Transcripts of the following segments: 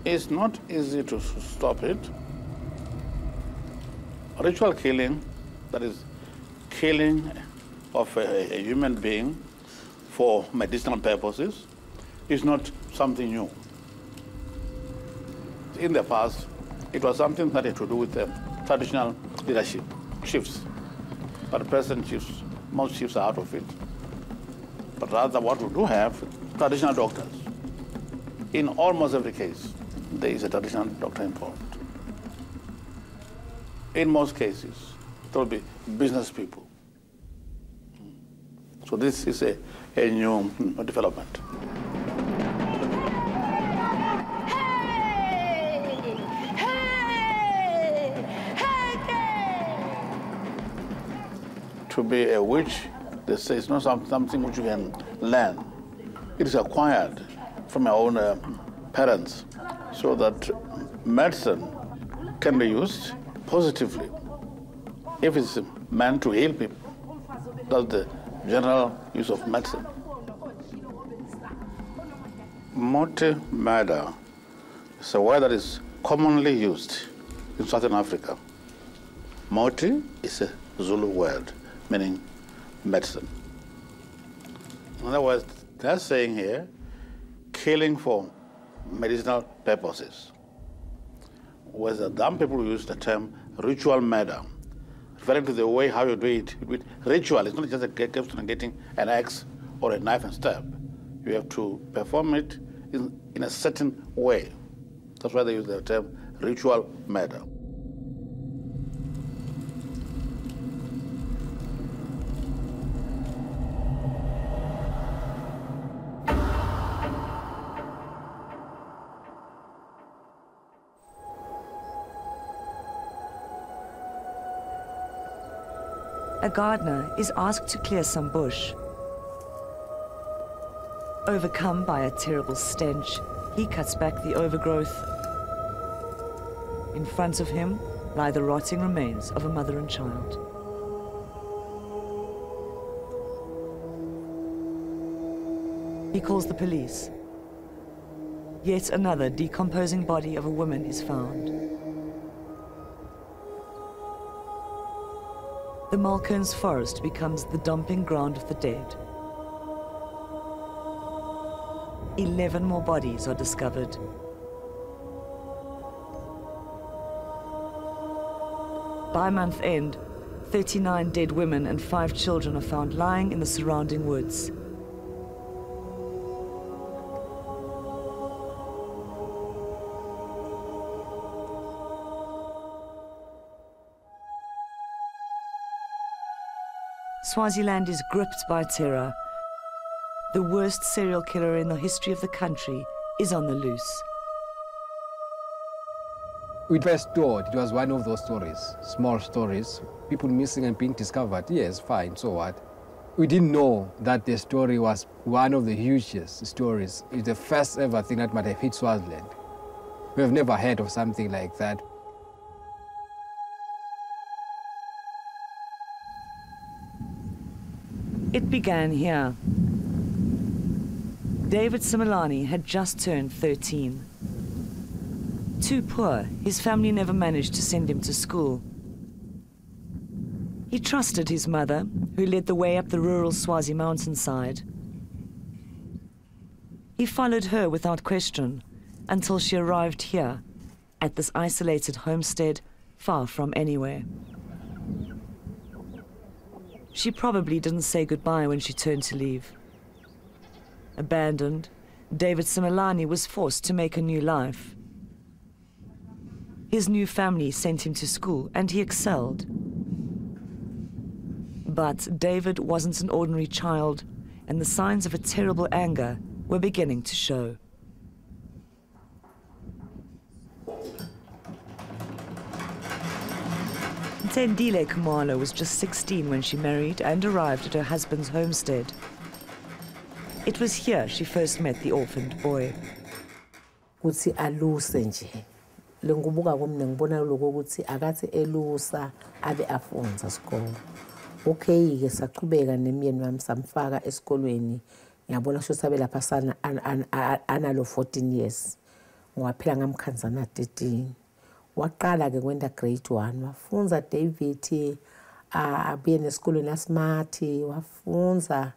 It's not easy to stop it. Ritual killing, that is killing of a human being for medicinal purposes, is not something new. In the past, it was something that had to do with traditional leadership, chiefs. But present chiefs, most chiefs are out of it. But rather what we do have, traditional doctors. In almost every case, there is a traditional doctor involved. In most cases, there will be business people. So this is a new development. To be a witch, they say it's not something which you can learn. It is acquired from your own parents, so that medicine can be used positively if it's meant to heal people. That's the general use of medicine. Murder is a word that is commonly used in Southern Africa. Moti is a Zulu word meaning medicine. In other words, they're saying here, killing for medicinal purposes. Whereas the dumb people use the term ritual murder, referring to the way how you do it with ritual. It's not just a question of getting an axe or a knife and stab. You have to perform it in a certain way. That's why they use the term ritual murder. A gardener is asked to clear some bush. Overcome by a terrible stench, he cuts back the overgrowth. In front of him lie the rotting remains of a mother and child. He calls the police. Yet another decomposing body of a woman is found. The Malkerns forest becomes the dumping ground of the dead. 11 more bodies are discovered. By month end, 39 dead women and 5 children are found lying in the surrounding woods. Swaziland is gripped by terror. The worst serial killer in the history of the country is on the loose. We first thought it was one of those stories, small stories, people missing and being discovered. Yes, fine, so what? We didn't know that the story was one of the hugest stories. It's the first ever thing that might have hit Swaziland. We have never heard of something like that. It began here. David Simelane had just turned 13. Too poor, his family never managed to send him to school. He trusted his mother, who led the way up the rural Swazi mountainside. He followed her without question until she arrived here, at this isolated homestead, far from anywhere. She probably didn't say goodbye when she turned to leave. Abandoned, David Simelane was forced to make a new life. His new family sent him to school and he excelled. But David wasn't an ordinary child, and the signs of a terrible anger were beginning to show. Ntendile Kumalo was just 16 when she married and arrived at her husband's homestead. It was here she first met the orphaned boy. Kuthi aluse nje. Lengubuka kumne ngibona lokho ukuthi akathi elusa abe afunza isikole. Okay ke saqhubeka nemyeni wami samfaka esikolweni. Ngiyabona ukuthi sabe lapha sana analo 14 years. waphila ngamkhanzana 13 waqala ke kwenda grade 1 wafunza David abuye nesikolweni yaSmart wafunza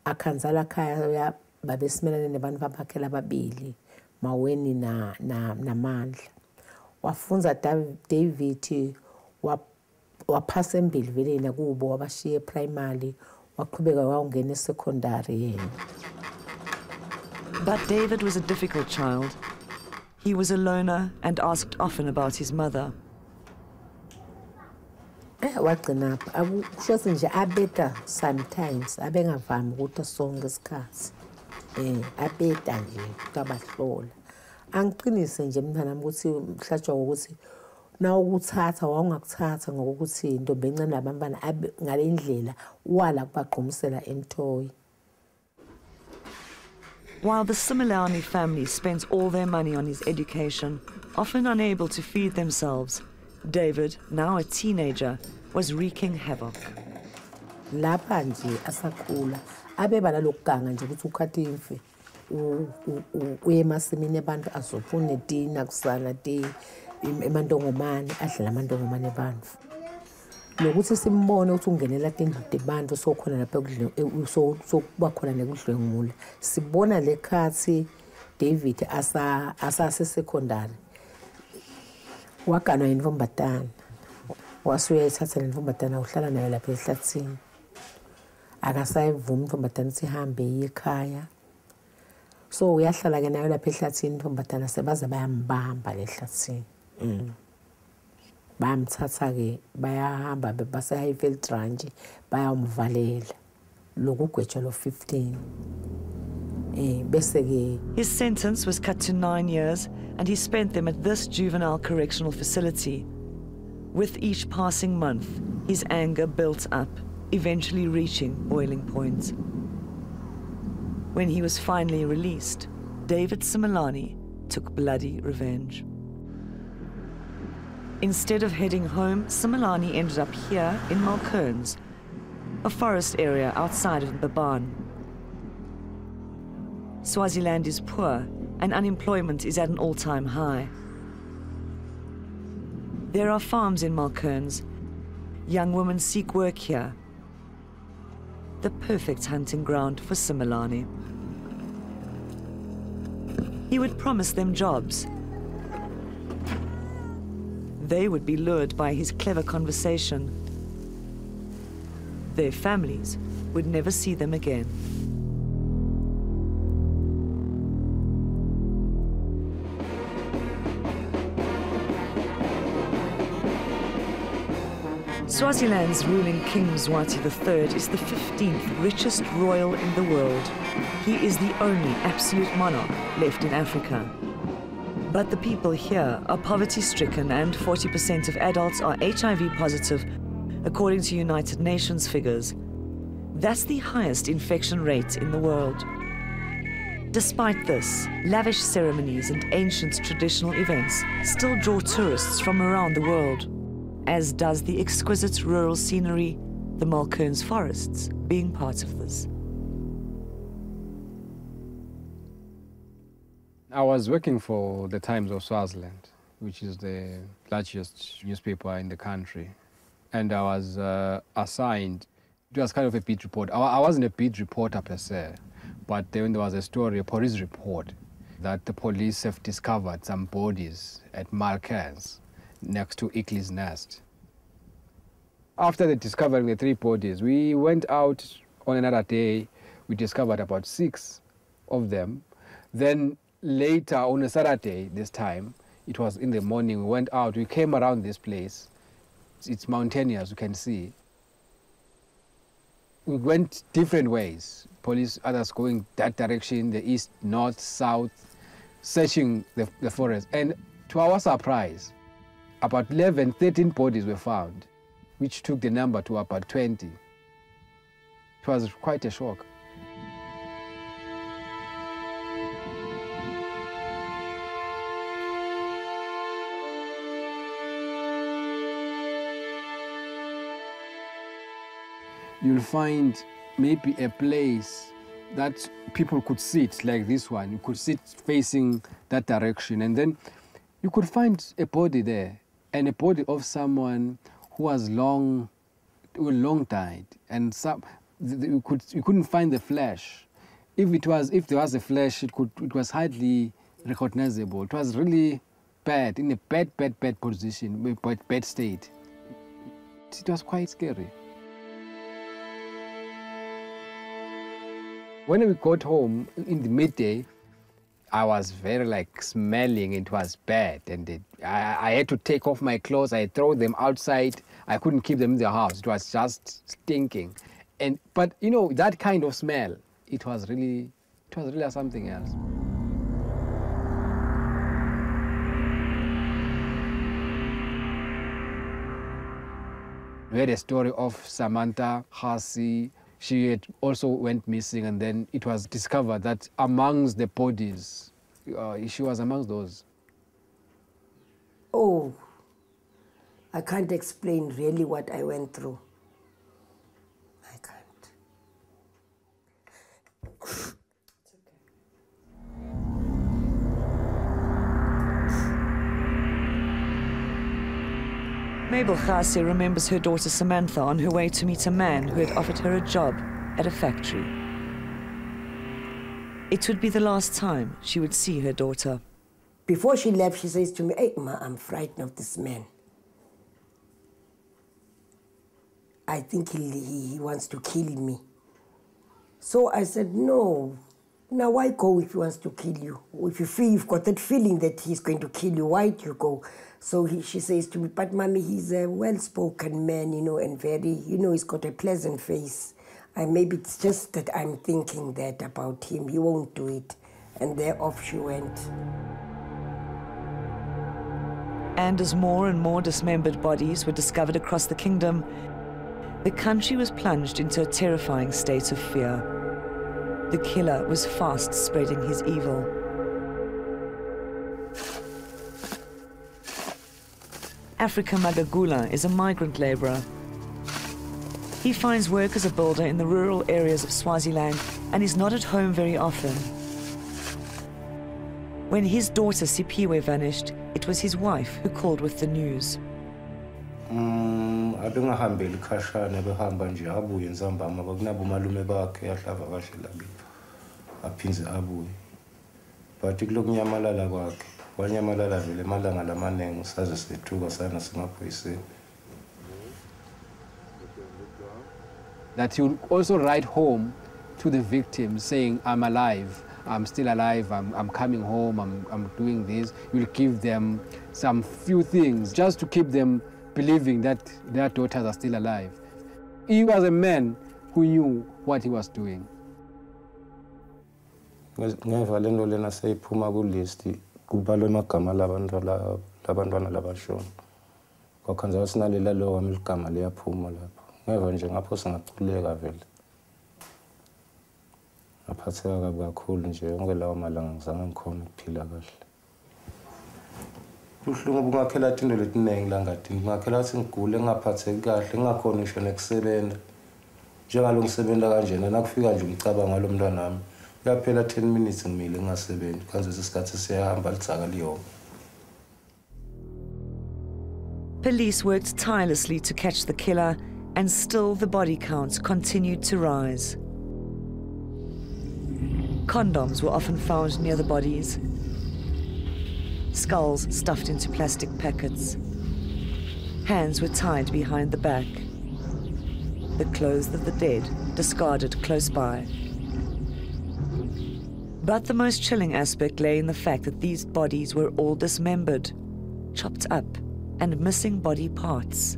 akhanzala khaya babesimelane nabantu babakhela ababili Maweni naMandla wafunza David waphasa embili vele nakubo wabashiye primary waqhubeka wangena secondary yena. But David was a difficult child. He was a loner and asked often about his mother. Wagcina kusho nje abeta sometimes abengavami ukuthi sonke isikhathi abeta nje kabahlola angiqinise nje mntana ukuthi mhlatshwa ukuthi na ukuthatha wawungakuthatha ngokuthi intombi encane labantwana ngalendlela wala kubagqumisela entoyi. While the Simelane family spent all their money on his education, often unable to feed themselves, David, now a teenager, was wreaking havoc. Lapha nje asakhula abeba nalokuganga nje ukuthi ukhathi imfe uye emasimini abantu azofuna itina kusana ti emantongomane adlela amantongomane abantu lokuthi simbone ukuthi ungenela tindlu debantu sokhona lapha ekudleni sokuba khona nekudlwengula sibona lekhathi David asase secondary waganwa yintombatana wasuye ethatha lentombatana uhlala nayo lapha ehlathini akasayivuma intombatana ukuthi ihambe ekhaya so uyahlala ke nayo lapha ehlathini intombatana sebaza bayambamba lehlathini bamthatha ke bayahamba bebasa Highfield Ranch bayamvalela lokugwetshwa lo 15 bese ke his sentence was cut to 9 years and he spent them at this juvenile correctional facility. With each passing month, his anger built up, eventually reaching boiling point. When he was finally released, David Simelane took bloody revenge. Instead of heading home, Simelane ended up here in Malkerns, a forest area outside of Baban. Swaziland is poor and unemployment is at an all-time high. There are farms in Malkerns. Young women seek work here. The perfect hunting ground for Simelane. He would promise them jobs. They would be lured by his clever conversation. Their families would never see them again. Swaziland's ruling king Mzwati III is the 15th richest royal in the world. He is the only absolute monarch left in Africa. But the people here are poverty-stricken and 40% of adults are HIV positive, according to United Nations figures. That's the highest infection rate in the world. Despite this, lavish ceremonies and ancient traditional events still draw tourists from around the world, as does the exquisite rural scenery, the Malkerns forests being part of this. I was working for the Times of Swaziland, which is the largest newspaper in the country. And I was assigned, it was kind of a beat report. I wasn't a beat reporter per se, but then there was a story, a police report, that the police have discovered some bodies at Malkerns, next to Ickley's Nest. After the discovering the 3 bodies, we went out on another day. We discovered about 6 of them. Then later, on a Saturday this time, it was in the morning, we went out, we came around this place. It's mountainous, you can see. We went different ways. Police, others going that direction, the east, north, south, searching the forest. And to our surprise, about 11, 13 bodies were found, which took the number to about 20. It was quite a shock. You'll find maybe a place that people could sit like this one. You could sit facing that direction, and then you could find a body there, and a body of someone who was long died, and you couldn't find the flesh. If there was a flesh, it was hardly recognizable. It was really bad, in a bad position, bad state. It was quite scary. When we got home in the midday, I was very smelling. It was bad, and I had to take off my clothes. I throw them outside. I couldn't keep them in the house. It was just stinking. But you know, that kind of smell, it was really something else. We had a story of Samantha Hasi. She had also went missing, and then it was discovered that amongst the bodies, she was amongst those. Oh, I can't explain really what I went through. I can't. Mabel Khasi remembers her daughter Samantha on her way to meet a man who had offered her a job at a factory. It would be the last time she would see her daughter. Before she left, she says to me, "Hey, Ma, I'm frightened of this man. I think he wants to kill me." So I said, "No. Now why go if he wants to kill you? If you feel you've got that feeling that he's going to kill you, why do you go?" So she says to me, "But Mommy, he's a well-spoken man, you know, and very, you know, he's got a pleasant face. And maybe it's just that I'm thinking that about him. He won't do it." And there off she went. And as more and more dismembered bodies were discovered across the kingdom, the country was plunged into a terrifying state of fear. The killer was fast spreading his evil. Africa Magagula is a migrant labourer. He finds work as a builder in the rural areas of Swaziland and is not at home very often. When his daughter Sipiwe vanished, it was his wife who called with the news. Abengahambeli khashana behamba nje abuye enzambama kunabo malume bakhe ahlava kahle labi aphinze abuye but kulokunyamalala kwakhe wanyamalala vele malanga lamanengi saze sethuka sana semaphoyiseni. That he would also write home to the victims saying, "I'm alive, I'm still alive, I'm coming home, I'm doing this." You'll give them some few things just to keep them believing that their daughters are still alive. He was a man who knew what he was doing. Ngeva lento lena seyiphuma ku list kubalwe amagama labantwana labashona. Kwakhanza sinalela lo wami igama liyaphuma lapho. Ngeva nje ngapho singaqhuleka vele. Ngaphatheka kabi kakhulu nje yonke lawo malanga ngizange ngikhona ukuphila kahle. Kuhlungu bungakhela into letiningi la ngadini. Bungakhela singigule ngaphatheki kahle ngingakhona ngisho nekusebenza. Njengalo ngisebenza kanjena nakufika nje umcabanga lo mntwana nami. Kuyaphela 10 minutes ngimile ngingasebenzi. Kanze isikhathi siyahamba litsaka liyo. Police worked tirelessly to catch the killer, and still the body counts continued to rise. Condoms were often found near the bodies, skulls stuffed into plastic packets. Hands were tied behind the back, the clothes of the dead discarded close by. But the most chilling aspect lay in the fact that these bodies were all dismembered, chopped up, and missing body parts.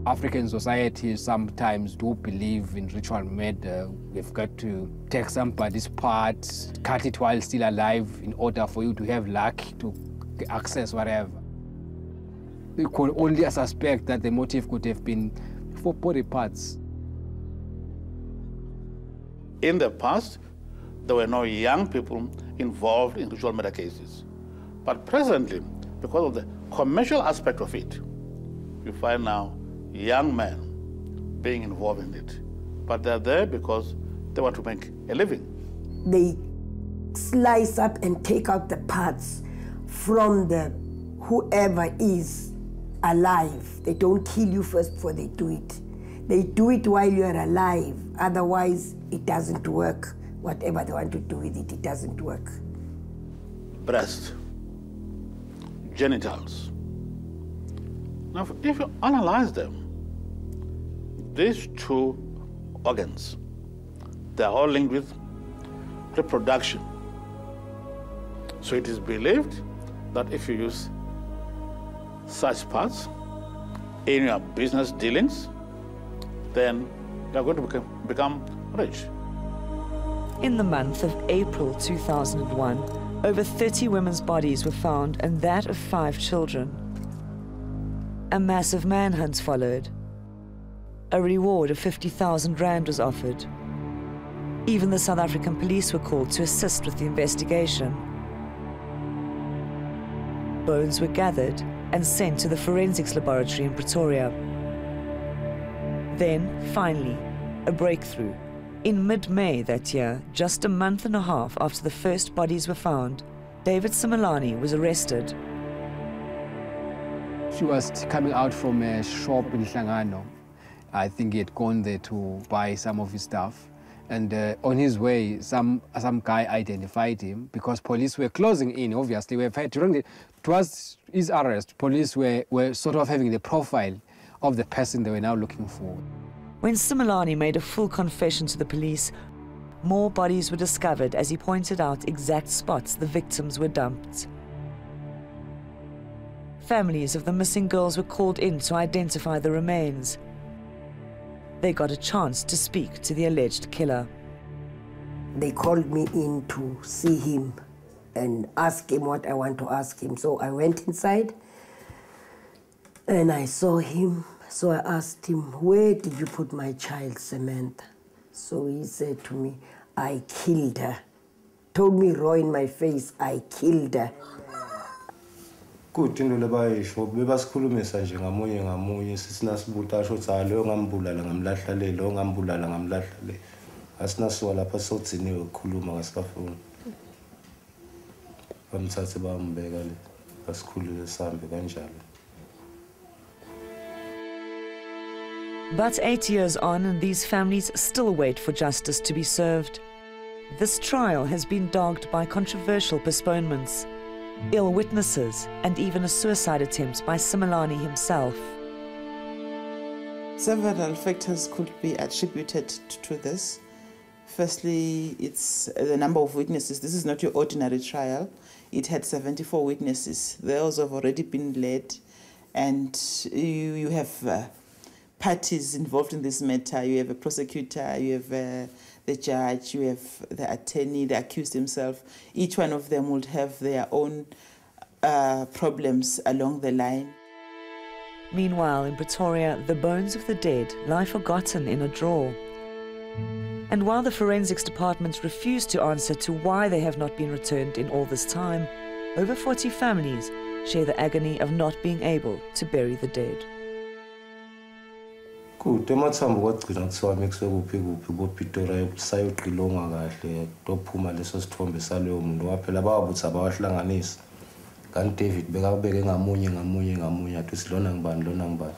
African societies sometimes do believe in ritual murder. We've got to take somebody's part, cut it while still alive in order for you to have luck to access whatever. We could only suspect that the motive could have been for body parts. In the past, there were no young people involved in ritual murder cases. But presently, because of the commercial aspect of it, you find now young men being involved in it. But they're there because they want to make a living. They slice up and take out the parts from the whoever is alive. They don't kill you first before they do it. They do it while you are alive. Otherwise, it doesn't work. Whatever they want to do with it, it doesn't work. Breast, genitals. Now, if you analyze them, these two organs, they're all linked with reproduction. So it is believed that if you use such parts in your business dealings, then you're going to become rich. In the month of April 2001, over 30 women's bodies were found and that of 5 children. A massive manhunt followed. A reward of 50,000 rand was offered. Even the South African police were called to assist with the investigation. Bones were gathered and sent to the forensics laboratory in Pretoria. Then, finally, a breakthrough. In mid-May that year, just a month and a half after the first bodies were found, David Simelane was arrested. She was coming out from a shop in Hlangano. I think he had gone there to buy some of his stuff. And on his way, some guy identified him because police were closing in, obviously. Towards his arrest, police were sort of having the profile of the person they were now looking for. When Simelane made a full confession to the police, more bodies were discovered as he pointed out exact spots the victims were dumped. Families of the missing girls were called in to identify the remains. They got a chance to speak to the alleged killer. They called me in to see him and ask him what I want to ask him. So I went inside and I saw him. So I asked him, where did you put my child, Samantha? So he said to me, I killed her. Told me raw in my face, I killed her. Good into lebayisho bebasikhulumisa nje ngamunye sisinasibuta asho cha lo ngambulala ngamlahlale lo ngambulala ngamlahlale asinasiwa lapha sodziniwe ukukhuluma ngasifuna bamthathe bambeka le basikhulule sambe kanjalo. But 8 years on, and these families still wait for justice to be served. This trial has been dogged by controversial postponements, ill witnesses, and even a suicide attempt by Simelane himself. Several factors could be attributed to this. Firstly, it's the number of witnesses. This is not your ordinary trial. It had 74 witnesses. Those have already been led, and you have parties involved in this matter. You have a prosecutor, you have the judge, you have the attorney, the accused himself. Each one of them would have their own problems along the line. Meanwhile, in Pretoria, the bones of the dead lie forgotten in a drawer. And while the forensics department refused to answer to why they have not been returned in all this time, over 40 families share the agony of not being able to bury the dead. Kude emathambo kwagcina kuthiwa mekuse kuphi boPitora sayoqilonga kahle tophuma leso sithombe saleyo muntu waphela bawabuthi abawahlanganisa kanti David bekabeke ngamunye athi silona ngibani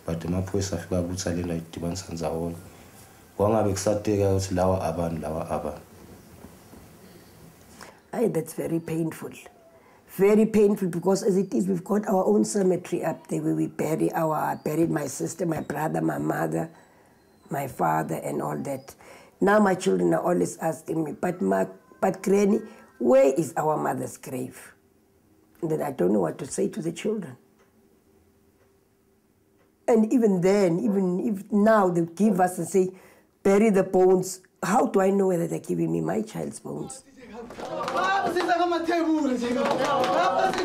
but emaphoyisa afika abutha lela idibanisa ndzawonye kwangabe kusateka ukuthi lawa abantu. That's very painful. Very painful because as it is, we've got our own cemetery up there where we buried my sister, my brother, my mother, my father, and all that. Now my children are always asking me, but Granny, where is our mother's grave? And then I don't know what to say to the children. And even then, even if now they give us and say, bury the bones, how do I know whether they're giving me my child's bones?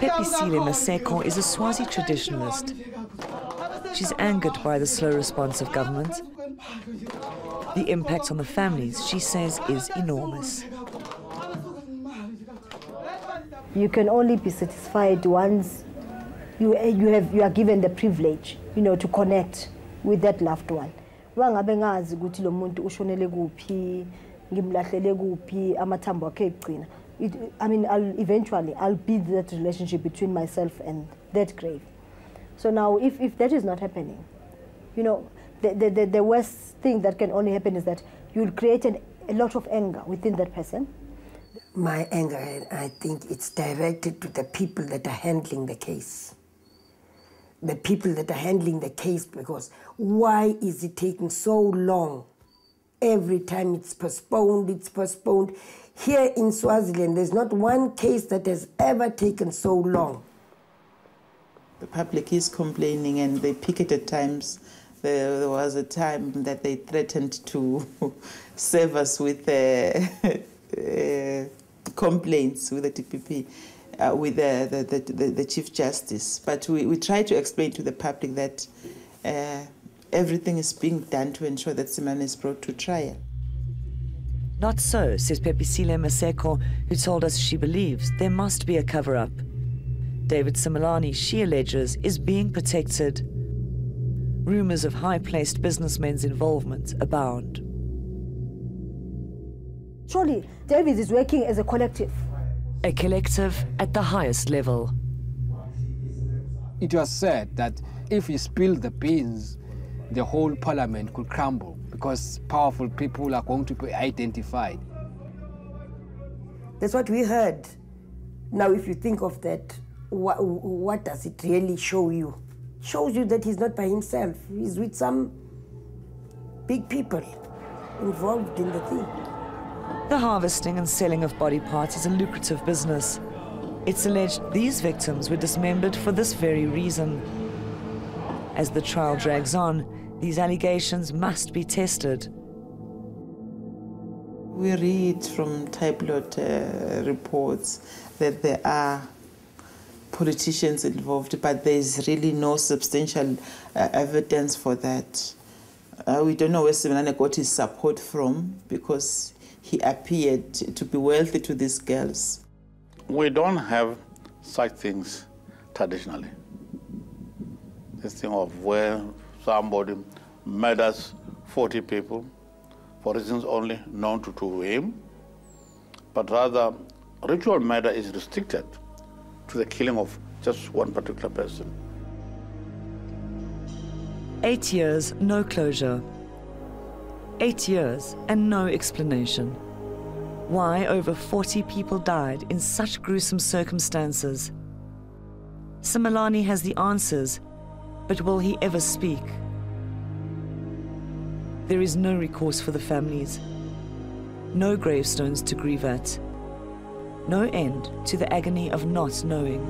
Pepisile Maseko is a Swazi traditionalist. She's angered by the slow response of government. The impact on the families, she says, is enormous. You can only be satisfied once you are given the privilege, to connect with that loved one. wangabe ngazi ukuthi lo muntu ushonele kuphi ngimlahlele kuphi amathambo akhe egcina. I mean, eventually I'll build that relationship between myself and that grave. So now if that is not happening, you know, the worst thing that can only happen is that you'll create a lot of anger within that person. My anger, I think it's directed to the people that are handling the case. The people that are handling the case, because why is it taking so long? Every time it's postponed, it's postponed. Here in Swaziland, there's not one case that has ever taken so long. The public is complaining and they picket at times. There was a time that they threatened to serve us with complaints with the DPP, with the Chief Justice. But we try to explain to the public that everything is being done to ensure that Simelane is brought to trial. Not so, says Pepisile Maseko, who told us she believes there must be a cover-up. David Simelane, she alleges, is being protected. Rumours of high-placed businessmen's involvement abound. Surely, David is working as a collective. A collective at the highest level. It was said that if he spilled the beans, the whole parliament could crumble because powerful people are going to be identified. That's what we heard. Now, if you think of that, what does it really show you? It shows you that he's not by himself. He's with some big people involved in the thing. The harvesting and selling of body parts is a lucrative business. It's alleged these victims were dismembered for this very reason. As the trial drags on, these allegations must be tested. We read from tabloid reports that there are politicians involved, but there's really no substantial evidence for that. We don't know where Simelane got his support from because he appeared to be wealthy to these girls. We don't have such things traditionally. This thing of where somebody murders 40 people for reasons only known to him, but rather ritual murder is restricted to the killing of just one particular person. 8 years, no closure. 8 years and no explanation. Why over 40 people died in such gruesome circumstances? Simelane has the answers, but will he ever speak? There is no recourse for the families, no gravestones to grieve at, no end to the agony of not knowing.